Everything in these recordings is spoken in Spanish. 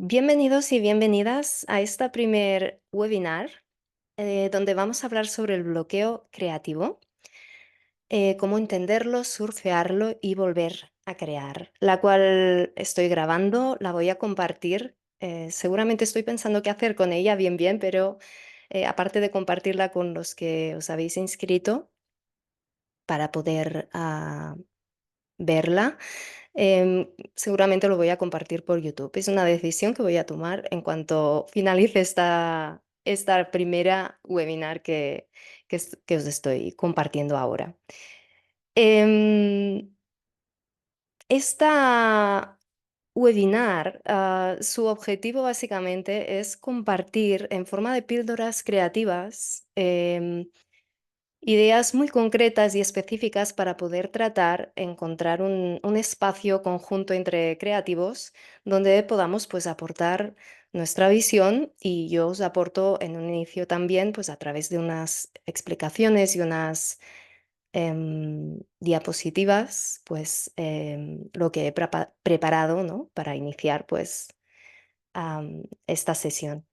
Bienvenidos y bienvenidas a esta primer webinar donde vamos a hablar sobre el bloqueo creativo, cómo entenderlo, surfearlo y volver a crear, la cual estoy grabando, la voy a compartir. Seguramente estoy pensando qué hacer con ella bien, bien, pero aparte de compartirla con los que os habéis inscrito para poder verla. Seguramente lo voy a compartir por YouTube. Es una decisión que voy a tomar en cuanto finalice esta primera webinar que os estoy compartiendo ahora. Em, Esta webinar, su objetivo básicamente es compartir en forma de píldoras creativas, ideas muy concretas y específicas para poder tratar, encontrar un espacio conjunto entre creativos donde podamos pues aportar nuestra visión, y yo os aporto en un inicio también pues a través de unas explicaciones y unas diapositivas pues lo que he preparado, ¿no? Para iniciar pues esta sesión.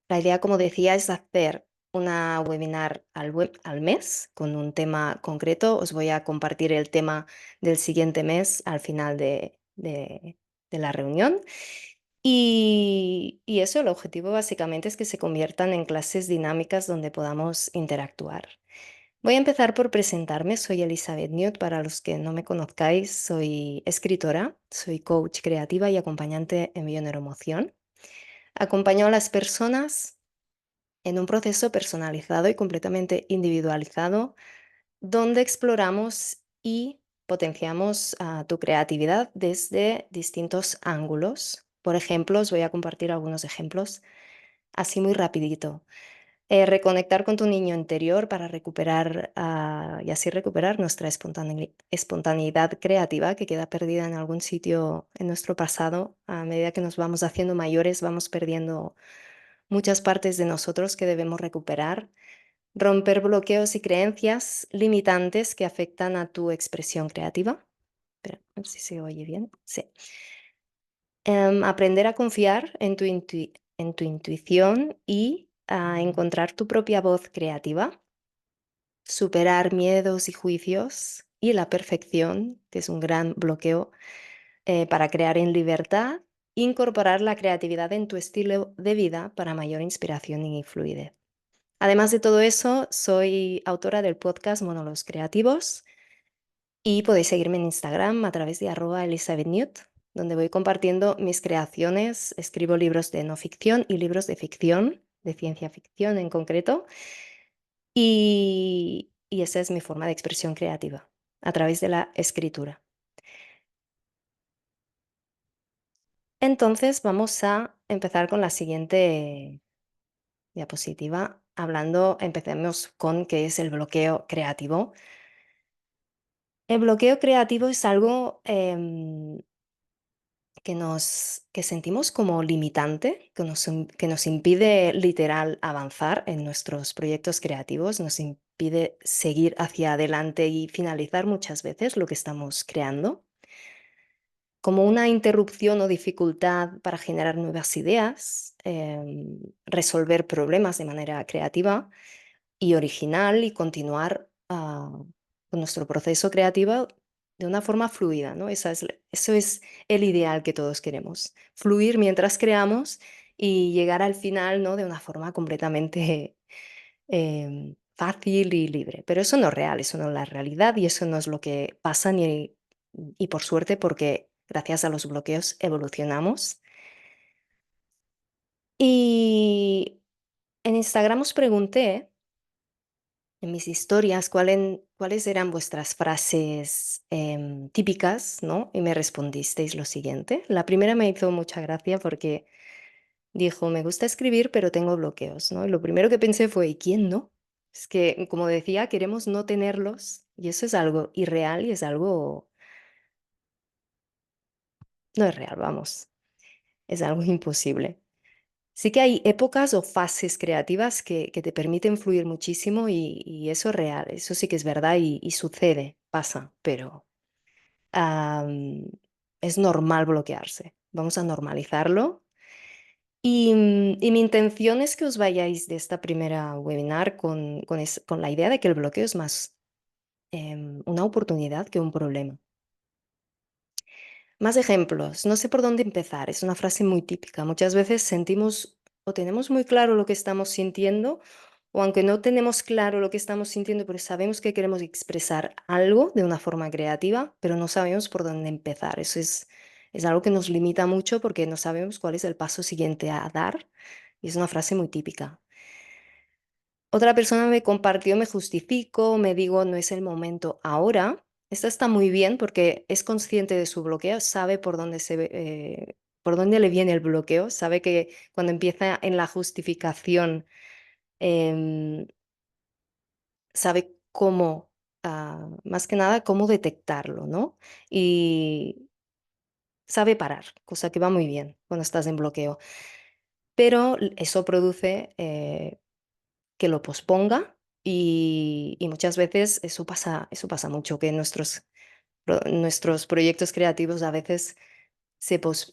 La idea, como decía, es hacer una webinar al mes con un tema concreto. Os voy a compartir el tema del siguiente mes al final de la reunión. Y eso, el objetivo básicamente es que se conviertan en clases dinámicas donde podamos interactuar. Voy a empezar por presentarme. Soy Elizabeth Newt. Para los que no me conozcáis, soy escritora, soy coach creativa y acompañante en bioneuroemoción. Acompaño a las personas en un proceso personalizado y completamente individualizado, donde exploramos y potenciamos tu creatividad desde distintos ángulos. Por ejemplo, os voy a compartir algunos ejemplos así muy rapidito. Reconectar con tu niño interior para recuperar y así recuperar nuestra espontaneidad creativa que queda perdida en algún sitio en nuestro pasado. A medida que nos vamos haciendo mayores, vamos perdiendo muchas partes de nosotros que debemos recuperar. Romper bloqueos y creencias limitantes que afectan a tu expresión creativa. Espera, a ver si se oye bien. Sí. Aprender a confiar en tu intuición y a encontrar tu propia voz creativa. Superar miedos y juicios y la perfección, que es un gran bloqueo, para crear en libertad. Incorporar la creatividad en tu estilo de vida para mayor inspiración y fluidez. Además de todo eso, soy autora del podcast Monólogos Creativos y podéis seguirme en Instagram a través de @ElizabethNewt, donde voy compartiendo mis creaciones. Escribo libros de no ficción y libros de ficción, de ciencia ficción en concreto, y esa es mi forma de expresión creativa, a través de la escritura. Entonces vamos a empezar con la siguiente diapositiva, empecemos con qué es el bloqueo creativo. El bloqueo creativo es algo que sentimos como limitante, que nos impide literal avanzar en nuestros proyectos creativos, nos impide seguir hacia adelante y finalizar muchas veces lo que estamos creando, como una interrupción o dificultad para generar nuevas ideas, resolver problemas de manera creativa y original, y continuar con nuestro proceso creativo de una forma fluida, ¿no? Eso es el ideal que todos queremos, fluir mientras creamos y llegar al final, ¿no? De una forma completamente fácil y libre. Pero eso no es real, eso no es la realidad y eso no es lo que pasa, y por suerte, porque gracias a los bloqueos evolucionamos. Y en Instagram os pregunté en mis historias cuáles eran vuestras frases típicas, ¿no? Y me respondisteis lo siguiente. La primera me hizo mucha gracia porque dijo: me gusta escribir, pero tengo bloqueos, ¿no? Y lo primero que pensé fue: ¿y quién no? Es que, como decía, queremos no tenerlos, y eso es algo irreal y es algo, no es real, vamos, es algo imposible. Sí que hay épocas o fases creativas que te permiten fluir muchísimo, y eso es real, eso sí que es verdad y sucede, pasa, pero am, es normal bloquearse. vamos a normalizarlo. Y mi intención es que os vayáis de esta primera webinar con la idea de que el bloqueo es más una oportunidad que un problema. Más ejemplos. No sé por dónde empezar. Es una frase muy típica. Muchas veces sentimos o tenemos muy claro lo que estamos sintiendo, o aunque no tenemos claro lo que estamos sintiendo, pero sabemos que queremos expresar algo de una forma creativa, pero no sabemos por dónde empezar. Es algo que nos limita mucho porque no sabemos cuál es el paso siguiente a dar. Y es una frase muy típica. Otra persona me compartió, me justifico, me digo, no es el momento ahora. Esta está muy bien porque es consciente de su bloqueo, sabe por dónde por dónde le viene el bloqueo, sabe que cuando empieza en la justificación, em, sabe cómo, más que nada, cómo detectarlo, ¿no? Y sabe parar, cosa que va muy bien cuando estás en bloqueo. Pero eso produce que lo posponga y muchas veces eso pasa mucho, que nuestros proyectos creativos a veces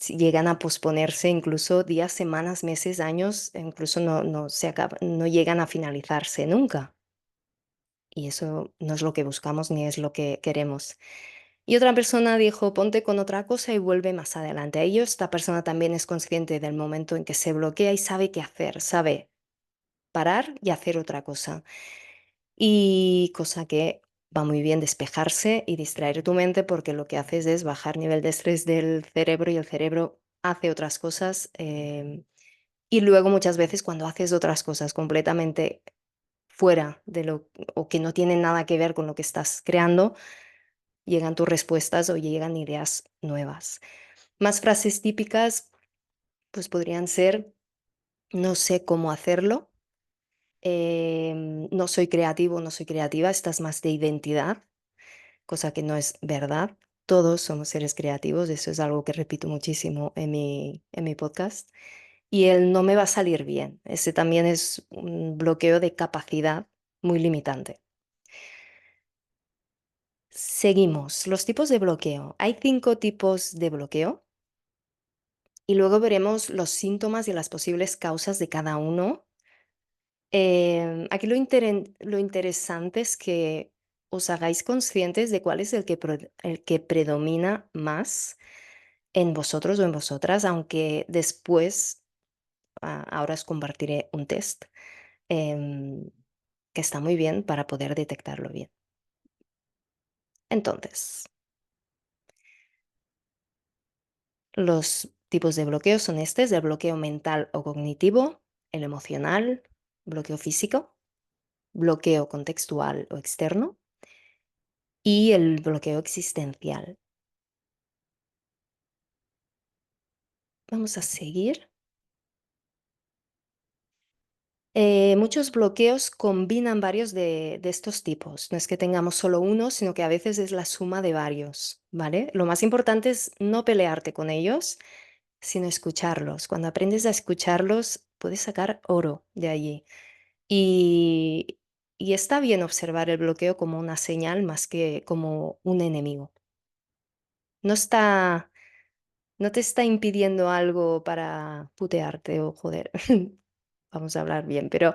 llegan a posponerse incluso días, semanas, meses, años, e incluso no llegan a finalizarse nunca. Y eso no es lo que buscamos ni es lo que queremos. Y otra persona dijo, ponte con otra cosa y vuelve más adelante. A ello, esta persona también es consciente del momento en que se bloquea y sabe qué hacer, sabe parar y hacer otra cosa. Y cosa que va muy bien despejarse y distraer tu mente porque lo que haces es bajar nivel de estrés del cerebro y el cerebro hace otras cosas. Y luego muchas veces cuando haces otras cosas completamente fuera de lo o que no tienen nada que ver con lo que estás creando, llegan tus respuestas o llegan ideas nuevas. Más frases típicas, pues podrían ser, no sé cómo hacerlo, no soy creativo, no soy creativa, estás más de identidad, cosa que no es verdad. Todos somos seres creativos, eso es algo que repito muchísimo en mi podcast. Y el no me va a salir bien, ese también es un bloqueo de capacidad muy limitante. Seguimos, los tipos de bloqueo. Hay 5 tipos de bloqueo y luego veremos los síntomas y las posibles causas de cada uno. Aquí lo interesante es que os hagáis conscientes de cuál es el que predomina más en vosotros o en vosotras, aunque después, ahora os compartiré un test em, que está muy bien para poder detectarlo bien. Entonces, los tipos de bloqueo son el bloqueo mental o cognitivo, el emocional, bloqueo físico, bloqueo contextual o externo y el bloqueo existencial. Vamos a seguir. Muchos bloqueos combinan varios de estos tipos. No es que tengamos solo uno, sino que a veces es la suma de varios, ¿vale? Lo más importante es no pelearte con ellos, sino escucharlos. Cuando aprendes a escucharlos, puedes sacar oro de allí. Y, y está bien observar el bloqueo como una señal más que como un enemigo. No está, no te está impidiendo algo para putearte o joder. Vamos a hablar bien, pero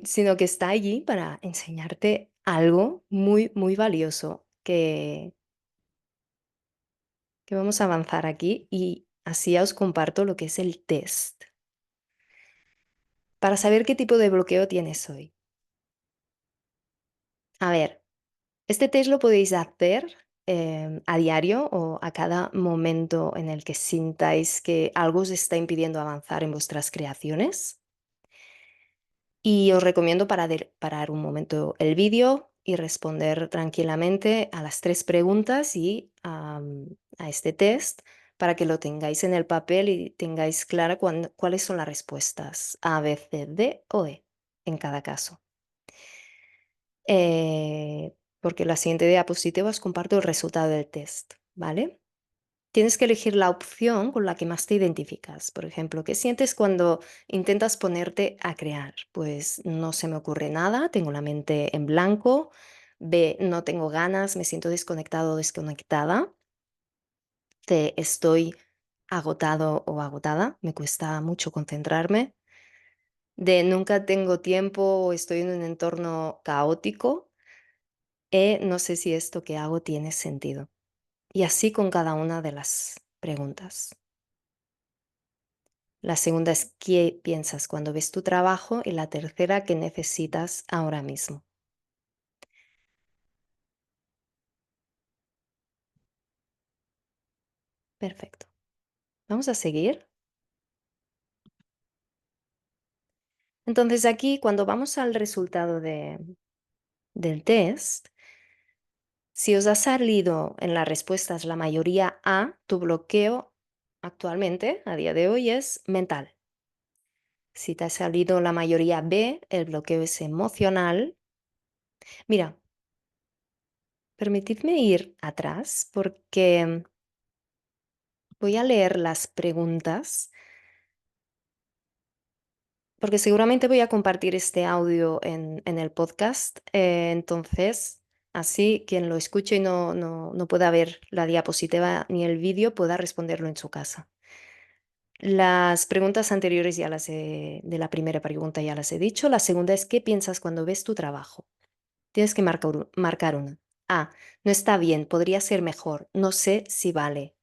sino que está allí para enseñarte algo muy, muy valioso que vamos a avanzar aquí y así ya os comparto lo que es el test para saber qué tipo de bloqueo tienes hoy. A ver, este test lo podéis hacer a diario o a cada momento en el que sintáis que algo os está impidiendo avanzar en vuestras creaciones. Y os recomiendo parar un momento el vídeo y responder tranquilamente a las 3 preguntas y a este test para que lo tengáis en el papel y tengáis clara cuáles son las respuestas A, B, C, D o E en cada caso. Porque la siguiente diapositiva os comparto el resultado del test, ¿vale? Tienes que elegir la opción con la que más te identificas. Por ejemplo, ¿qué sientes cuando intentas ponerte a crear? Pues no se me ocurre nada, tengo la mente en blanco. B, no tengo ganas, me siento desconectado o desconectada. C, estoy agotado o agotada, me cuesta mucho concentrarme, de nunca tengo tiempo o estoy en un entorno caótico, no sé si esto que hago tiene sentido. Y así con cada una de las preguntas. La segunda es qué piensas cuando ves tu trabajo y la tercera qué necesitas ahora mismo. Perfecto. Vamos a seguir. Entonces aquí cuando vamos al resultado del test, si os ha salido en las respuestas la mayoría A, tu bloqueo actualmente, a día de hoy, es mental. Si te ha salido la mayoría B, el bloqueo es emocional. Mira, permitidme ir atrás porque voy a leer las preguntas, porque seguramente voy a compartir este audio en el podcast. Entonces, así quien lo escuche y no pueda ver la diapositiva ni el vídeo pueda responderlo en su casa. Las preguntas anteriores de la primera pregunta ya las he dicho. La segunda es, ¿qué piensas cuando ves tu trabajo? Tienes que marcar una. A, no está bien, podría ser mejor, no sé si vale.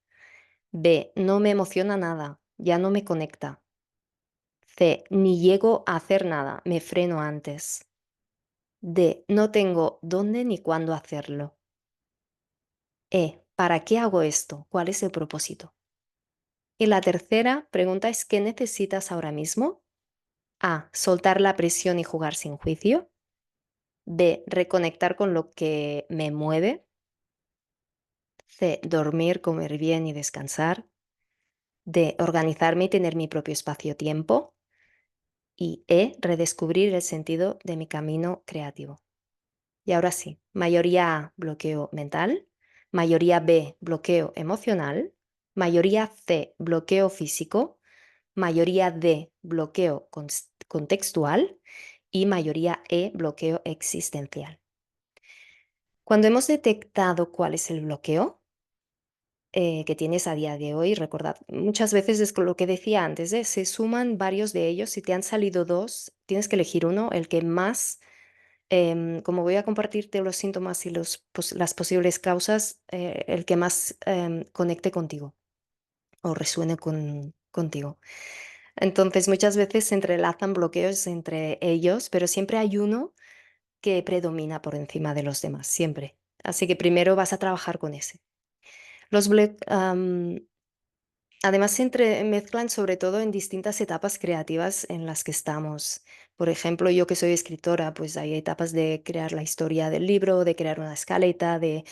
B, no me emociona nada, ya no me conecta. C, ni llego a hacer nada, me freno antes. D, no tengo dónde ni cuándo hacerlo. E, ¿para qué hago esto? ¿Cuál es el propósito? Y la tercera pregunta es, ¿qué necesitas ahora mismo? A, soltar la presión y jugar sin juicio. B, reconectar con lo que me mueve. C, dormir, comer bien y descansar. D, organizarme y tener mi propio espacio-tiempo. Y E, redescubrir el sentido de mi camino creativo. Y ahora sí, mayoría A, bloqueo mental. Mayoría B, bloqueo emocional. Mayoría C, bloqueo físico. Mayoría D, bloqueo contextual. Y mayoría E, bloqueo existencial. Cuando hemos detectado cuál es el bloqueo que tienes a día de hoy, recordad, muchas veces es con lo que decía antes, se suman varios de ellos. Si te han salido dos, tienes que elegir uno, el que más, como voy a compartirte los síntomas y las posibles causas, el que más conecte contigo o resuene contigo. Entonces, muchas veces se entrelazan bloqueos entre ellos, pero siempre hay uno que predomina por encima de los demás, siempre. Así que primero vas a trabajar con ese. Los además se mezclan sobre todo en distintas etapas creativas en las que estamos. Por ejemplo, yo que soy escritora, pues hay etapas de crear la historia del libro, de crear una escaleta, de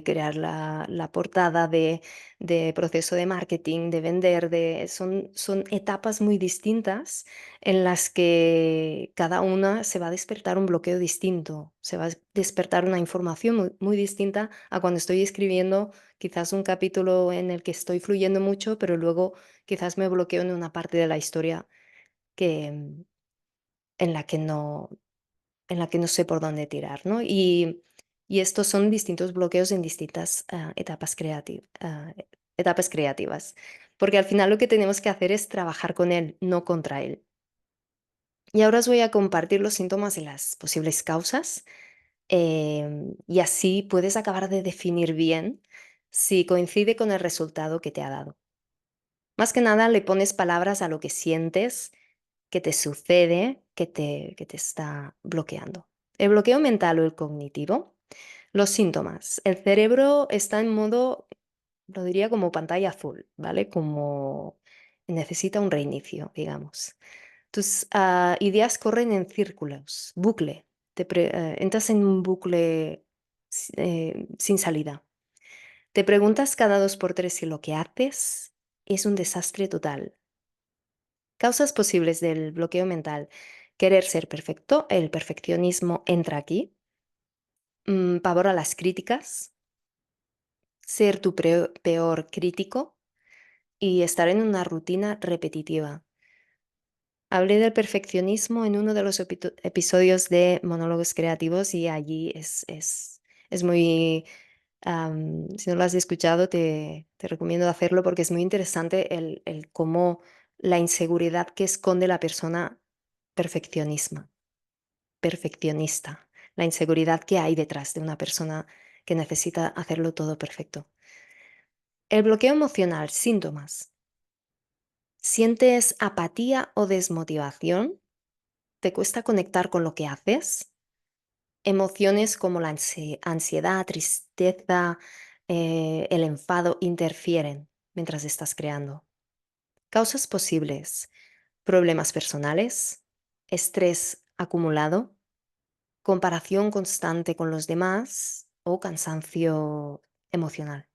crear la portada, de proceso de marketing, de vender, son etapas muy distintas en las que cada una se va a despertar un bloqueo distinto, se va a despertar una información muy distinta a cuando estoy escribiendo quizás un capítulo en el que estoy fluyendo mucho, pero luego quizás me bloqueo en una parte de la historia que, en la que no sé por dónde tirar, ¿no? Y estos son distintos bloqueos en distintas etapas creativas, porque al final lo que tenemos que hacer es trabajar con él, no contra él. Y ahora os voy a compartir los síntomas y las posibles causas, y así puedes acabar de definir bien si coincide con el resultado que te ha dado. Más que nada le pones palabras a lo que sientes que te sucede, que te está bloqueando. El bloqueo mental o el cognitivo. Los síntomas. El cerebro está en modo, lo diría como pantalla azul, ¿vale? Como necesita un reinicio, digamos. Tus ideas corren en círculos, bucle. Entras en un bucle sin salida. Te preguntas cada dos por tres si lo que haces es un desastre total. Causas posibles del bloqueo mental. Querer ser perfecto, el perfeccionismo entra aquí. Pavor a las críticas, ser tu peor crítico y estar en una rutina repetitiva. Hablé del perfeccionismo en uno de los episodios de Monólogos Creativos y allí es muy Si no lo has escuchado, te recomiendo hacerlo porque es muy interesante el cómo la inseguridad que esconde la persona perfeccionismo perfeccionista, la inseguridad que hay detrás de una persona que necesita hacerlo todo perfecto. El bloqueo emocional, síntomas. ¿Sientes apatía o desmotivación? ¿Te cuesta conectar con lo que haces? Emociones como la ansiedad, tristeza, el enfado interfieren mientras estás creando. Causas posibles, problemas personales, estrés acumulado, comparación constante con los demás o cansancio emocional.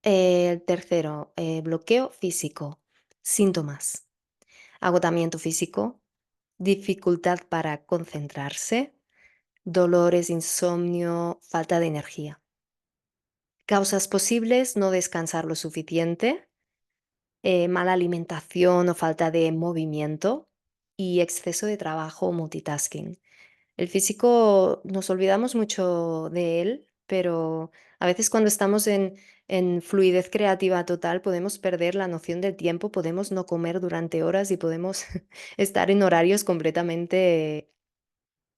El tercero, bloqueo físico. Síntomas. Agotamiento físico, dificultad para concentrarse, dolores, insomnio, falta de energía. Causas posibles, no descansar lo suficiente, mala alimentación o falta de movimiento y exceso de trabajo o multitasking. El físico nos olvidamos mucho de él, pero a veces cuando estamos en fluidez creativa total podemos perder la noción del tiempo, podemos no comer durante horas y podemos estar en horarios completamente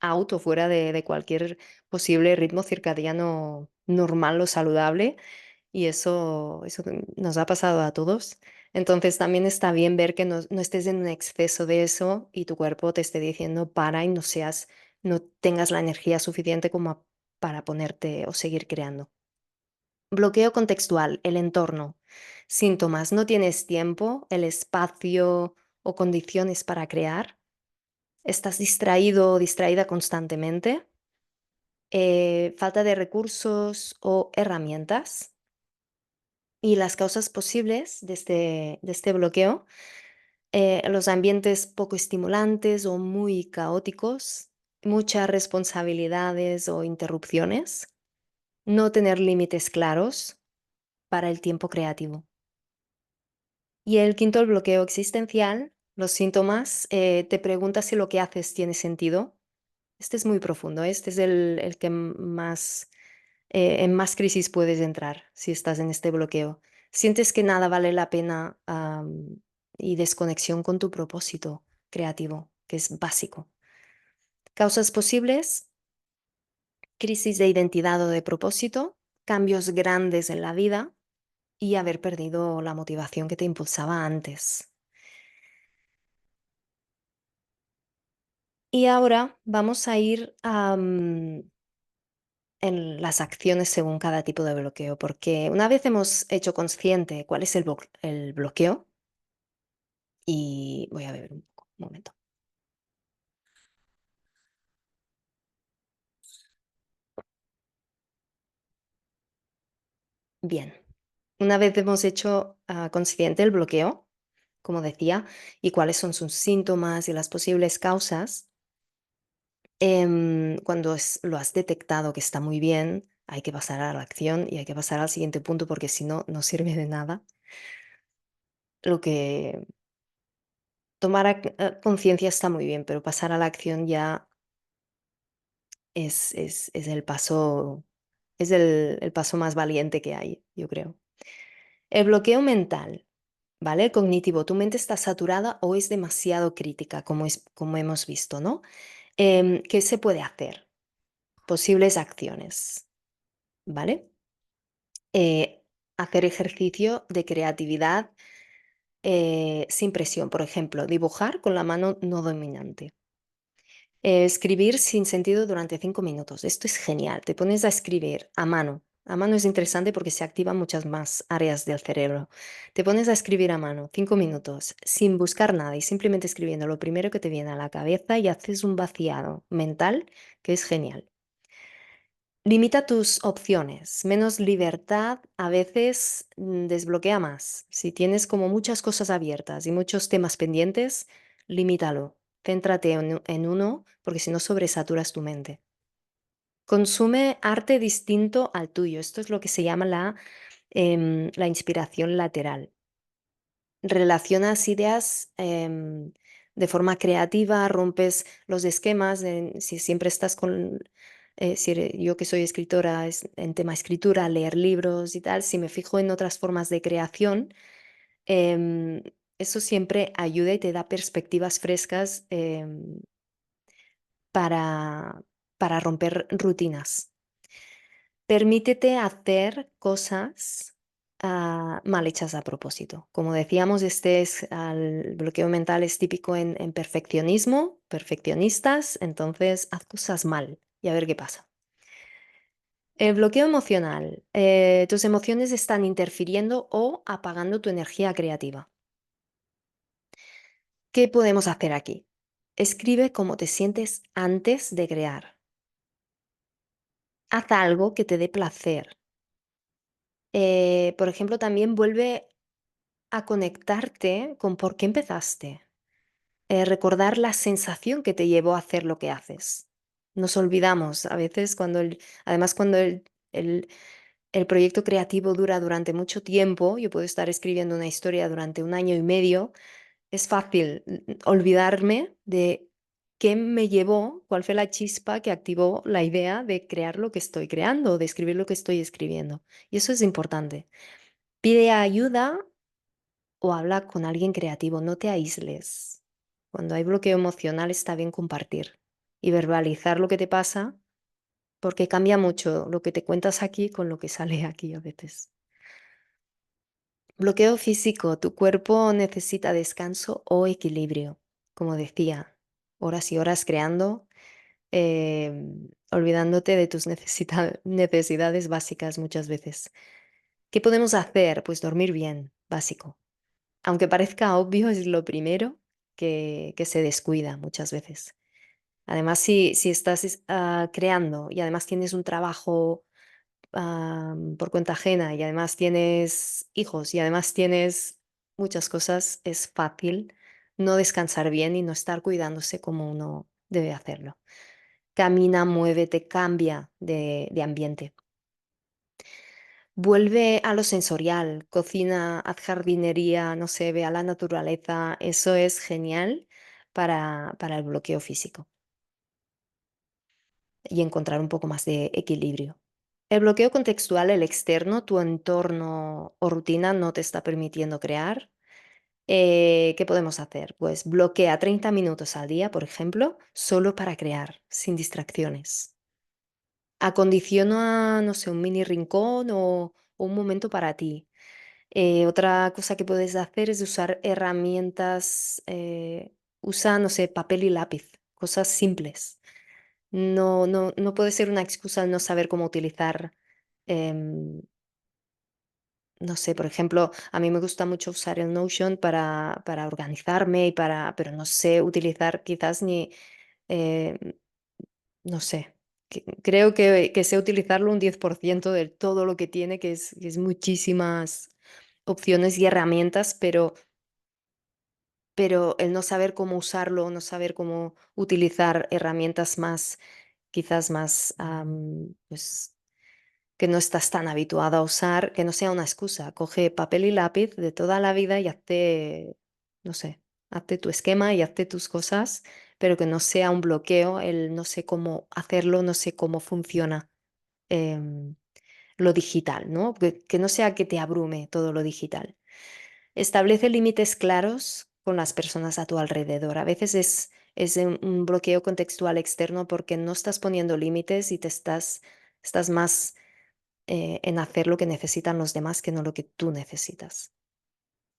out o fuera de cualquier posible ritmo circadiano normal o saludable. Y eso nos ha pasado a todos. Entonces, también está bien ver que no estés en un exceso de eso y tu cuerpo te esté diciendo: "Para", y no tengas la energía suficiente como para ponerte o seguir creando. Bloqueo contextual, el entorno. Síntomas: no tienes tiempo, el espacio o condiciones para crear. Estás distraído o distraída constantemente. Falta de recursos o herramientas. Y las causas posibles de este bloqueo, los ambientes poco estimulantes o muy caóticos, muchas responsabilidades o interrupciones, no tener límites claros para el tiempo creativo. Y el quinto, el bloqueo existencial, los síntomas, te preguntas si lo que haces tiene sentido. Este es muy profundo, este es el que más, en más crisis puedes entrar si estás en este bloqueo. Sientes que nada vale la pena, y desconexión con tu propósito creativo, que es básico. Causas posibles, crisis de identidad o de propósito, cambios grandes en la vida y haber perdido la motivación que te impulsaba antes. Y ahora vamos a ir en las acciones según cada tipo de bloqueo, porque una vez hemos hecho consciente cuál es el bloqueo, y voy a beber un poco, un momento. Bien, una vez hemos hecho consciente el bloqueo, como decía, y cuáles son sus síntomas y las posibles causas, cuando lo has detectado que está muy bien, hay que pasar a la acción y hay que pasar al siguiente punto porque si no, no sirve de nada. Lo que tomar conciencia está muy bien, pero pasar a la acción ya es el paso, es el paso más valiente que hay, yo creo. El bloqueo mental, ¿vale? El cognitivo, tu mente está saturada o es demasiado crítica, como hemos visto, ¿no? ¿Qué se puede hacer? Posibles acciones, ¿vale? Hacer ejercicio de creatividad sin presión, por ejemplo, dibujar con la mano no dominante. Escribir sin sentido durante 5 minutos. Esto es genial. Te pones a escribir a mano. A mano es interesante porque se activan muchas más áreas del cerebro. Te pones a escribir a mano 5 minutos sin buscar nada y simplemente escribiendo lo primero que te viene a la cabeza y haces un vaciado mental que es genial. Limita tus opciones. Menos libertad a veces desbloquea más. Si tienes como muchas cosas abiertas y muchos temas pendientes, limítalo. Céntrate en uno porque si no sobresaturas tu mente. Consume arte distinto al tuyo. Esto es lo que se llama la inspiración lateral. Relacionas ideas de forma creativa, rompes los esquemas. Si siempre estás yo que soy escritora, en tema escritura, leer libros y tal, si me fijo en otras formas de creación, em, eso siempre ayuda y te da perspectivas frescas para, para romper rutinas. Permítete hacer cosas mal hechas a propósito. Como decíamos, el bloqueo mental es típico en perfeccionismo, perfeccionistas, entonces haz cosas mal y a ver qué pasa. El bloqueo emocional. Tus emociones están interfiriendo o apagando tu energía creativa. ¿Qué podemos hacer aquí? Escribe cómo te sientes antes de crear. Haz algo que te dé placer. Por ejemplo, también vuelve a conectarte con por qué empezaste. Recordar la sensación que te llevó a hacer lo que haces. Nos olvidamos a veces además cuando el, el proyecto creativo dura durante mucho tiempo, yo puedo estar escribiendo una historia durante un año y medio, es fácil olvidarme de qué me llevó, cuál fue la chispa que activó la idea de crear lo que estoy creando, de escribir lo que estoy escribiendo. Y eso es importante. Pide ayuda o habla con alguien creativo, no te aísles. Cuando hay bloqueo emocional está bien compartir y verbalizar lo que te pasa, porque cambia mucho lo que te cuentas aquí con lo que sale aquí a veces. Bloqueo físico, tu cuerpo necesita descanso o equilibrio, como decía, horas y horas creando, olvidándote de tus necesidades básicas muchas veces. ¿Qué podemos hacer? Pues dormir bien, básico. Aunque parezca obvio, es lo primero que se descuida muchas veces. Además, si estás creando y además tienes un trabajo por cuenta ajena y además tienes hijos y además tienes muchas cosas, es fácil no descansar bien y no estar cuidándose como uno debe hacerlo. Camina, muévete, cambia de ambiente. Vuelve a lo sensorial, cocina, haz jardinería, no sé, ve a la naturaleza. Eso es genial para el bloqueo físico y encontrar un poco más de equilibrio. El bloqueo contextual, el externo, tu entorno o rutina no te está permitiendo crear. ¿Qué podemos hacer? Pues bloquea 30 minutos al día, por ejemplo, solo para crear, sin distracciones. Acondiciona, no sé, un mini rincón o un momento para ti. Otra cosa que puedes hacer es usar herramientas, usa, no sé, papel y lápiz, cosas simples. No puede ser una excusa el no saber cómo utilizar, em, no sé, por ejemplo, a mí me gusta mucho usar el Notion para organizarme pero no sé utilizar quizás ni, em, no sé, creo que sé utilizarlo un 10% de todo lo que tiene, que es muchísimas opciones y herramientas, pero el no saber cómo usarlo, no saber cómo utilizar herramientas más, quizás más, pues, que no estás tan habituado a usar, que no sea una excusa. Coge papel y lápiz de toda la vida y hazte, no sé, hazte tu esquema y hazte tus cosas, pero que no sea un bloqueo el no sé cómo hacerlo, no sé cómo funciona em, lo digital, ¿no? Que no sea que te abrume todo lo digital. Establece límites claros con las personas a tu alrededor. A veces es un bloqueo contextual externo porque no estás poniendo límites y estás más en hacer lo que necesitan los demás que no lo que tú necesitas.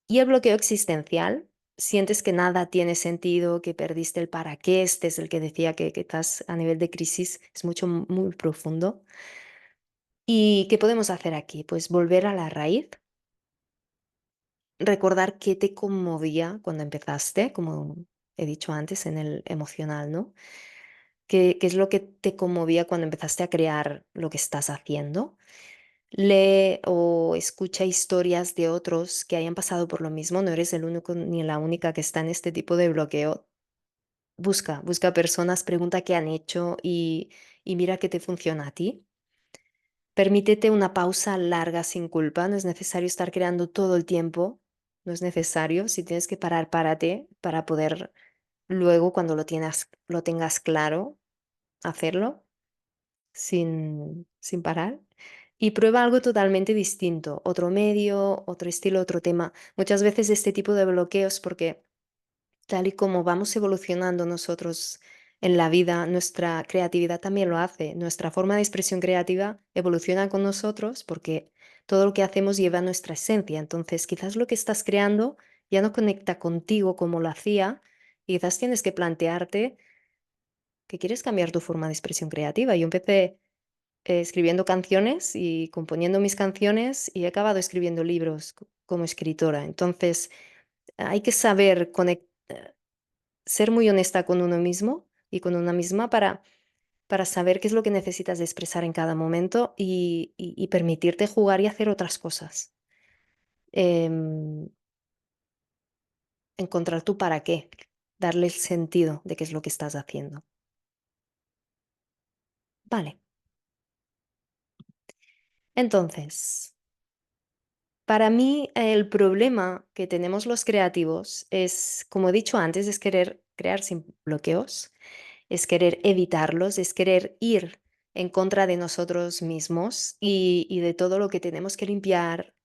Y el bloqueo existencial, sientes que nada tiene sentido, que perdiste el para qué, este es el que decía que estás a nivel de crisis, es muy profundo. ¿Y qué podemos hacer aquí? Pues volver a la raíz, recordar qué te conmovía cuando empezaste, como he dicho antes, en el emocional, ¿no? ¿Qué es lo que te conmovía cuando empezaste a crear lo que estás haciendo? Lee o escucha historias de otros que hayan pasado por lo mismo, no eres el único ni la única que está en este tipo de bloqueo. Busca personas, pregunta qué han hecho y mira qué te funciona a ti. Permítete una pausa larga sin culpa, no es necesario estar creando todo el tiempo, no es necesario, si tienes que parar, párate para poder luego, cuando lo tengas claro, hacerlo. sin parar y prueba algo totalmente distinto, otro medio, otro estilo, otro tema. Muchas veces este tipo de bloqueos, porque tal y como vamos evolucionando nosotros en la vida, nuestra creatividad también lo hace. Nuestra forma de expresión creativa evoluciona con nosotros porque todo lo que hacemos lleva nuestra esencia. Entonces, quizás lo que estás creando ya no conecta contigo como lo hacía y quizás tienes que plantearte que quieres cambiar tu forma de expresión creativa. Yo empecé escribiendo canciones y componiendo mis canciones y he acabado escribiendo libros como escritora. Entonces, hay que saber ser muy honesta con uno mismo y con una misma para saber qué es lo que necesitas de expresar en cada momento y permitirte jugar y hacer otras cosas. Em, Encontrar tu para qué, darle el sentido de qué es lo que estás haciendo. Vale, entonces, para mí el problema que tenemos los creativos es, como he dicho antes, es querer crear sin bloqueos, es querer evitarlos, es querer ir en contra de nosotros mismos y de todo lo que tenemos que limpiar,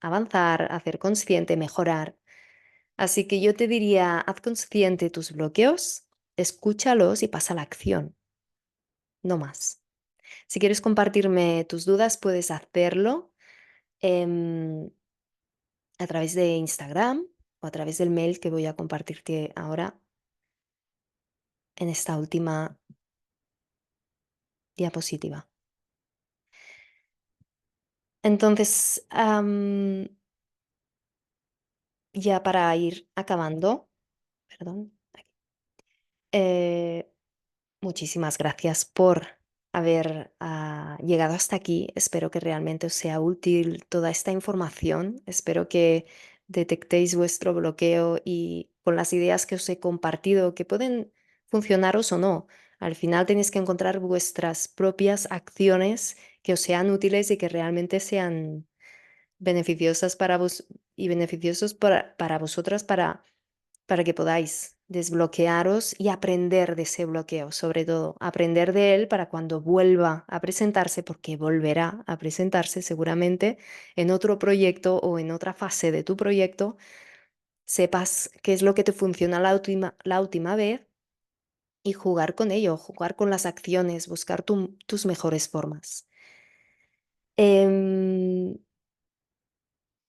avanzar, hacer consciente, mejorar. Así que yo te diría, haz consciente tus bloqueos, escúchalos y pasa a la acción, no más. Si quieres compartirme tus dudas, puedes hacerlo em, a través de Instagram o a través del mail que voy a compartirte ahora en esta última diapositiva. Entonces, ya para ir acabando, perdón, aquí, eh, muchísimas gracias por haber llegado hasta aquí. Espero que realmente os sea útil toda esta información. Espero que detectéis vuestro bloqueo y con las ideas que os he compartido, que pueden funcionaros o no. Al final tenéis que encontrar vuestras propias acciones que os sean útiles y que realmente sean beneficiosas para vos y beneficiosos para vosotras para que podáis desbloquearos y aprender de ese bloqueo, sobre todo, aprender de él para cuando vuelva a presentarse, porque volverá a presentarse seguramente en otro proyecto o en otra fase de tu proyecto, sepas qué es lo que te funciona la última vez y jugar con ello, jugar con las acciones, buscar tus mejores formas. Em,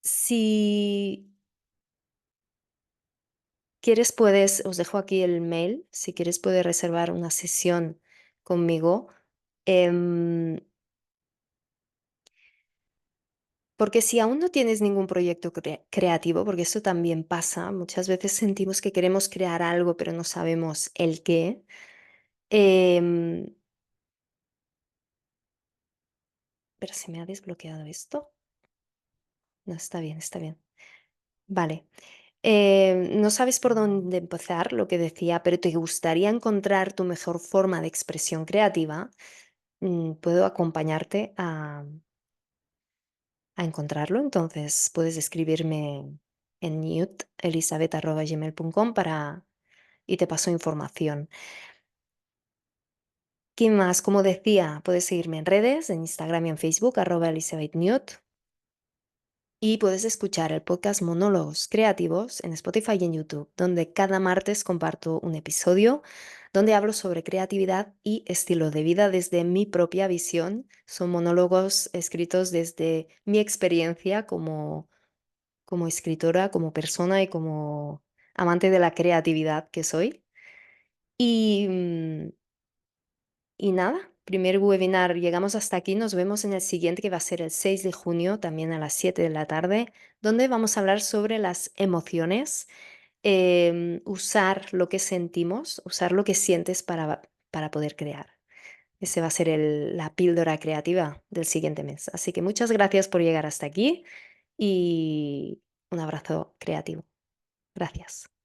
si quieres, puedes, os dejo aquí el mail, si quieres puedes reservar una sesión conmigo, em, porque si aún no tienes ningún proyecto creativo, porque eso también pasa, muchas veces sentimos que queremos crear algo, pero no sabemos el qué. em, pero se me ha desbloqueado esto. No, está bien, está bien. Vale. No sabes por dónde empezar, lo que decía, pero te gustaría encontrar tu mejor forma de expresión creativa. Puedo acompañarte a encontrarlo. Entonces puedes escribirme en newtelisabet@gmail.com y te paso información. ¿Qué más? Como decía, puedes seguirme en redes, en Instagram y en Facebook, @elizabethnewt. Y puedes escuchar el podcast Monólogos Creativos en Spotify y en YouTube, donde cada martes comparto un episodio donde hablo sobre creatividad y estilo de vida desde mi propia visión. Son monólogos escritos desde mi experiencia como escritora, como persona y como amante de la creatividad que soy. Y, y nada, primer webinar, llegamos hasta aquí, nos vemos en el siguiente que va a ser el 6 de junio, también a las 7 de la tarde, donde vamos a hablar sobre las emociones, usar lo que sentimos, usar lo que sientes para poder crear. Ese va a ser la píldora creativa del siguiente mes. Así que muchas gracias por llegar hasta aquí y un abrazo creativo. Gracias.